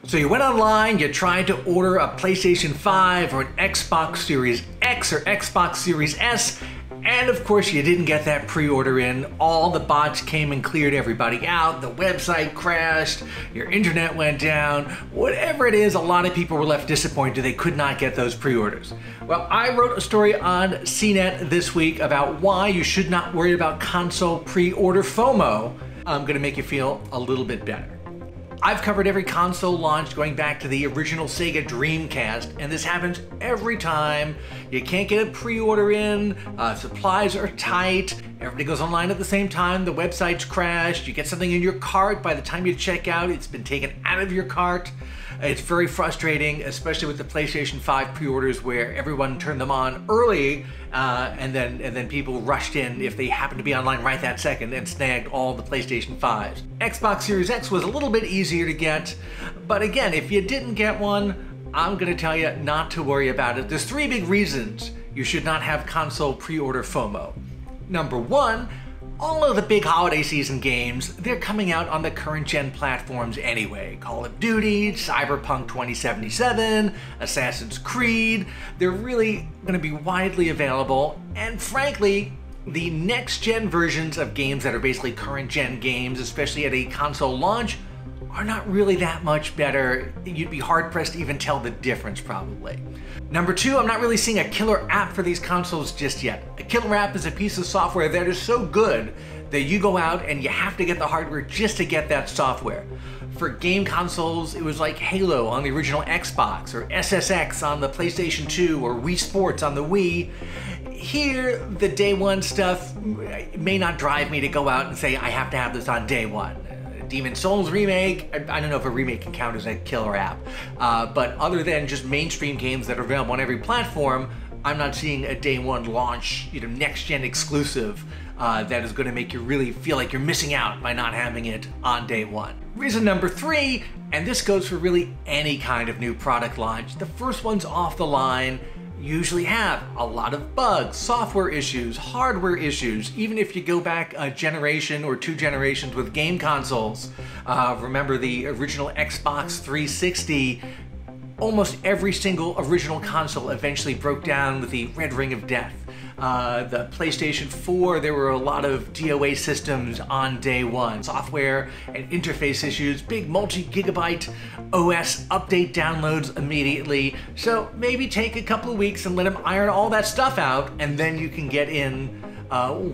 So you went online, you tried to order a PlayStation 5 or an Xbox Series X or Xbox Series S, and of course you didn't get that pre-order in. All the bots came and cleared everybody out, the website crashed, your internet went down, whatever it is, a lot of people were left disappointed they could not get those pre-orders. Well, I wrote a story on CNET this week about why you should not worry about console pre-order FOMO. I'm gonna make you feel a little bit better. I've covered every console launch going back to the original Sega Dreamcast, and this happens every time. You can't get a pre-order in, supplies are tight, everybody goes online at the same time, the website's crashed, you get something in your cart, by the time you check out, it's been taken out of your cart. It's very frustrating, especially with the PlayStation 5 pre-orders where everyone turned them on early and then people rushed in if they happened to be online right that second and snagged all the PlayStation 5s. Xbox Series X was a little bit easier to get, but again, if you didn't get one, I'm gonna tell you not to worry about it. There's three big reasons you should not have console pre-order FOMO. Number one, all of the big holiday season games, they're coming out on the current gen platforms anyway. Call of Duty, Cyberpunk 2077, Assassin's Creed, they're really gonna be widely available, and frankly, the next gen versions of games that are basically current gen games, especially at a console launch, are not really that much better. You'd be hard pressed to even tell the difference probably. Number two, I'm not really seeing a killer app for these consoles just yet. A killer app is a piece of software that is so good that you go out and you have to get the hardware just to get that software. For game consoles, it was like Halo on the original Xbox, or SSX on the PlayStation 2, or Wii Sports on the Wii. Here, the day one stuff may not drive me to go out and say I have to have this on day one. Demon's Souls remake, I don't know if a remake can count as a killer app, but other than just mainstream games that are available on every platform, I'm not seeing a day one launch, next gen exclusive that is going to make you really feel like you're missing out by not having it on day one. Reason number three, and this goes for really any kind of new product launch, the first ones off the line usually have a lot of bugs, software issues, hardware issues. Even if you go back a generation or two generations with game consoles, remember the original Xbox 360, almost every single original console eventually broke down with the red ring of death. The PlayStation 4, there were a lot of DOA systems on day one. Software and interface issues, big multi-gigabyte OS update downloads immediately. So maybe take a couple of weeks and let them iron all that stuff out, and then you can get in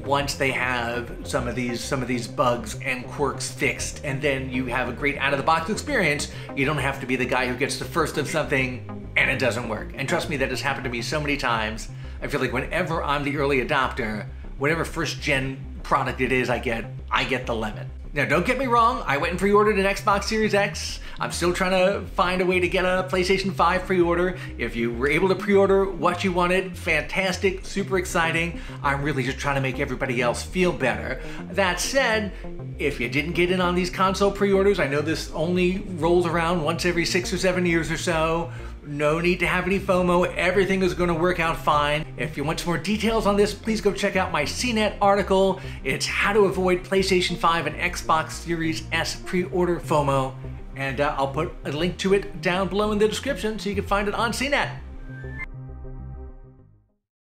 once they have some of these bugs and quirks fixed, and then you have a great out-of-the-box experience. You don't have to be the guy who gets the first of something and it doesn't work. And trust me, that has happened to me so many times. I feel like whenever I'm the early adopter, whatever first gen product it is I get the lemon. Now don't get me wrong, I went and pre-ordered an Xbox Series X. I'm still trying to find a way to get a PlayStation 5 pre-order. If you were able to pre-order what you wanted, fantastic, super exciting. I'm really just trying to make everybody else feel better. That said, if you didn't get in on these console pre-orders, I know this only rolls around once every 6 or 7 years or so. No need to have any FOMO, everything is going to work out fine. If you want some more details on this, please go check out my CNET article. It's how to avoid PlayStation 5 and Xbox Series S pre-order FOMO, and I'll put a link to it down below in the description so you can find it on CNET.